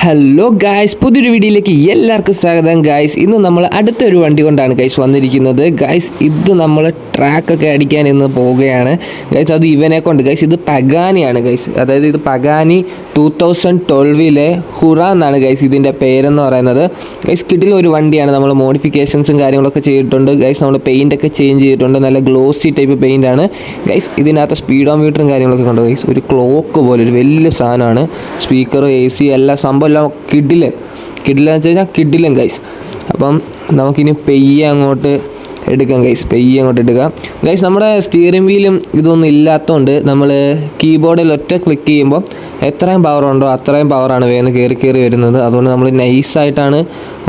Hello guys, പുതിയൊരു വീഡിയോയിലേക്ക് എല്ലാവർക്കും സ്വാഗതം ഗായ്സ്. ഇന്ന് നമ്മൾ അടുത്തൊരു വണ്ടി കൊണ്ടാണ് ഗായ്സ് വന്നിരിക്കുന്നത്. ഗായ്സ് ഇത് നമ്മൾ ട്രാക്കൊക്കെ അടിക്കാൻ ഇന്ന് പോവുകയാണ് ഗായ്സ്. അത് ഇവനെ കൊണ്ട് ഗായ്സ്. ഇത് പഗാനിയാണ് ഗായ്സ്. അതായത് ഇത് പഗാനി 2012 ഹുറ എന്നാണ് ഗായ്സ് ഇതിൻ്റെ പേരെന്ന് പറയുന്നത് ഗായ്സ്. കിടിലൻ ഒരു വണ്ടിയാണ്. നമ്മൾ മോഡിഫിക്കേഷൻസും കാര്യങ്ങളൊക്കെ ചെയ്തിട്ടുണ്ട് ഗായ്സ്. നമ്മൾ പെയിൻ്റൊക്കെ ചേഞ്ച് ചെയ്തിട്ടുണ്ട്. നല്ല ഗ്ലോസി ടൈപ്പ് പെയിൻ്റാണ് ഗായ്സ്. ഇതിനകത്ത് സ്പീഡോമീറ്ററും കാര്യങ്ങളൊക്കെ കണ്ടു ഗായ്സ്. ഒരു ക്ലോക്ക് പോലെ ഒരു വലിയ സാധനമാണ്. സ്പീക്കറും AC എല്ലാ സംഭവം എല്ലാം കിടിലൻ വെച്ച് കഴിഞ്ഞാൽ കിടിലൻ ഗൈസ്. അപ്പം നമുക്കിനി പെയ്യെ അങ്ങോട്ട് എടുക്കാം ഗൈസ്. നമ്മുടെ സ്റ്റിയറിംഗ് വീലും ഇതൊന്നും ഇല്ലാത്തതുകൊണ്ട് നമ്മൾ കീബോർഡിൽ ഒറ്റ ക്ലിക്ക് ചെയ്യുമ്പോൾ എത്രയും പവർ ഉണ്ടോ അത്രയും പവറാണ് വേഗം കയറി വരുന്നത്. അതുകൊണ്ട് നമ്മൾ നൈസായിട്ടാണ്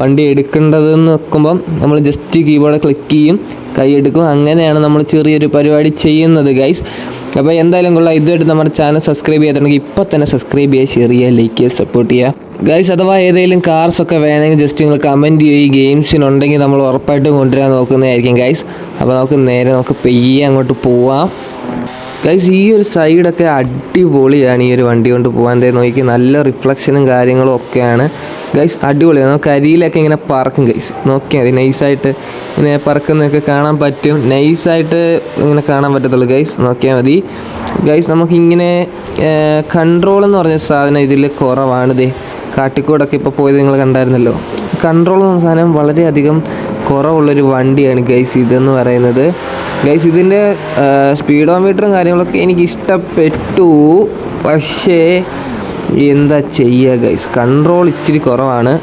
വണ്ടി എടുക്കേണ്ടതെന്ന് വെക്കുമ്പം നമ്മൾ ജസ്റ്റ് കീബോർഡിൽ ക്ലിക്ക് ചെയ്യും, കൈ എടുക്കും. അങ്ങനെയാണ് നമ്മൾ ചെറിയൊരു പരിപാടി ചെയ്യുന്നത് ഗൈസ്. അപ്പോൾ എന്തായാലും കൊള്ളാം. ഇതുമായിട്ട് നമ്മുടെ ചാനൽ സബ്സ്ക്രൈബ് ചെയ്തിട്ടുണ്ടെങ്കിൽ ഇപ്പോൾ തന്നെ സബ്സ്ക്രൈബ് ചെയ്യുക, ഷെയർ ചെയ്യുക, ലൈക്ക് ചെയ്യുക, സപ്പോർട്ട് ചെയ്യുക ഗൈസ്. അഥവാ ഏതെങ്കിലും കാർസൊക്കെ വേണമെങ്കിൽ ജസ്റ്റ് നിങ്ങൾ കമൻറ്റ് ചെയ്യുക. ഗെയിംസിനുണ്ടെങ്കിൽ നമ്മൾ ഉറപ്പായിട്ടും കൊണ്ടുവരാൻ നോക്കുന്നതായിരിക്കും ഗൈസ്. അപ്പോൾ നമുക്ക് പെയ്യെ അങ്ങോട്ട് പോവാം ഗൈസ്. ഈ ഒരു സൈഡൊക്കെ അടിപൊളിയാണ് ഈ ഒരു വണ്ടി കൊണ്ട് പോകാൻ. എന്തായാലും നോക്കി നല്ല റിഫ്ലക്ഷനും കാര്യങ്ങളും ഒക്കെയാണ് ഗൈസ്. അടിപൊളിയാണ്. നമുക്ക് അരിയിലൊക്കെ ഇങ്ങനെ പറക്കും ഗൈസ്. നോക്കിയാൽ മതി. നൈസായിട്ട് ഇങ്ങനെ പറക്കുന്നതൊക്കെ കാണാൻ പറ്റും. നൈസായിട്ട് ഇങ്ങനെ കാണാൻ പറ്റത്തുള്ളൂ ഗൈസ്. നോക്കിയാൽ മതി ഗൈസ്. നമുക്കിങ്ങനെ കൺട്രോൾ എന്ന് പറഞ്ഞ സാധനം ഇതിൽ കുറവാണ്. കാട്ടിക്കൂടൊക്കെ ഇപ്പോൾ പോയത് നിങ്ങൾ കണ്ടായിരുന്നല്ലോ. കൺട്രോൾ എന്ന സാധനം വളരെയധികം കുറവുള്ളൊരു വണ്ടിയാണ് ഗൈസ് ഇതെന്ന് പറയുന്നത് ഗൈസ്. ഇതിൻ്റെ സ്പീഡോമീറ്ററും കാര്യങ്ങളൊക്കെ എനിക്ക് ഇഷ്ടപ്പെട്ടു. പക്ഷേ എന്താ ചെയ്യുക ഗൈസ്, കൺട്രോൾ ഇച്ചിരി കുറവാണ്.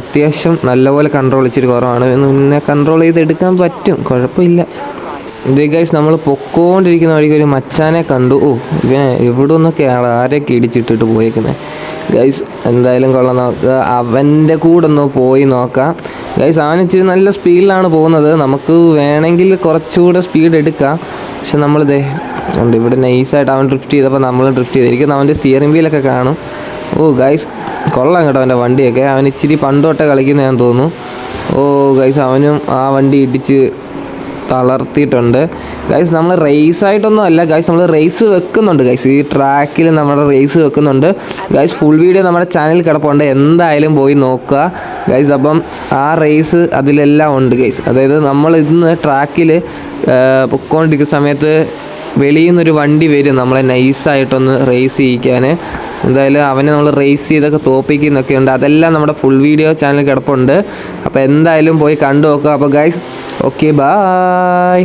അത്യാവശ്യം നല്ലപോലെ കൺട്രോൾ ഇച്ചിരി കുറവാണ്. പിന്നെ കൺട്രോൾ ചെയ്തെടുക്കാൻ പറ്റും, കുഴപ്പമില്ല. ഇത് ഗൈസ് നമ്മൾ പൊക്കോണ്ടിരിക്കുന്ന വഴിക്ക് ഒരു മച്ചാനെ കണ്ടു. ഇവനെ എവിടെ നിന്നൊക്കെയാണ് ആരെയൊക്കെ ഇടിച്ചിട്ടിട്ട് പോയേക്കുന്നത് ഗൈസ്. എന്തായാലും കൊള്ളാം. നോക്കുക, അവൻ്റെ കൂടെ ഒന്ന് പോയി നോക്കാം ഗൈസ്. അവൻ ഇച്ചിരി നല്ല സ്പീഡിലാണ് പോകുന്നത്. നമുക്ക് വേണമെങ്കിൽ കുറച്ചുകൂടെ സ്പീഡ് എടുക്കാം. പക്ഷെ നമ്മളിതേ ഉണ്ട് ഇവിടെ നൈസായിട്ട് അവൻ ഡ്രിഫ്റ്റ് ചെയ്തപ്പോൾ നമ്മൾ ഡ്രിഫ്റ്റ് ചെയ്തിരിക്കും. അവൻ്റെ സ്റ്റിയറിംഗ് വീലൊക്കെ കാണും. ഗൈസ് കൊള്ളാം കേട്ടോ അവൻ്റെ വണ്ടിയൊക്കെ. അവൻ ഇച്ചിരി പണ്ടോട്ടെ കളിക്കുന്നതാണെന്ന് തോന്നുന്നു. ഗൈസ് അവനും ആ വണ്ടി ഇടിച്ച് തളർത്തിയിട്ടുണ്ട് ഗൈസ്. നമ്മൾ റേസായിട്ടൊന്നും അല്ല ഗൈസ്, നമ്മൾ റേസ് വെക്കുന്നുണ്ട് ഗൈസ്. ഈ ട്രാക്കിൽ നമ്മൾ റേസ് വെക്കുന്നുണ്ട് ഗൈസ്. ഫുൾ വീഡിയോ നമ്മുടെ ചാനലിൽ കിടപ്പുണ്ട്, എന്തായാലും പോയി നോക്കുക ഗൈസ്. അപ്പം ആ റേസ് അതിലെല്ലാം ഉണ്ട് ഗൈസ്. അതായത് നമ്മൾ ഇന്ന് ട്രാക്കിൽ പൊക്കോണ്ടിരിക്കുന്ന സമയത്ത് വെളിയിൽ നിന്നൊരു വണ്ടി വരും നമ്മളെ നൈസായിട്ടൊന്ന് റേസ് ചെയ്യിക്കാൻ. എന്തായാലും അവനെ നമ്മൾ റേസ് ചെയ്തൊക്കെ തോപ്പിക്കുന്നൊക്കെ ഉണ്ട്. അതെല്ലാം നമ്മുടെ ഫുൾ വീഡിയോ ചാനൽ കിടപ്പുണ്ട്. അപ്പോൾ എന്തായാലും പോയി കണ്ടു നോക്കുക. അപ്പോൾ ഗൈസ് ഓക്കെ, ബൈ.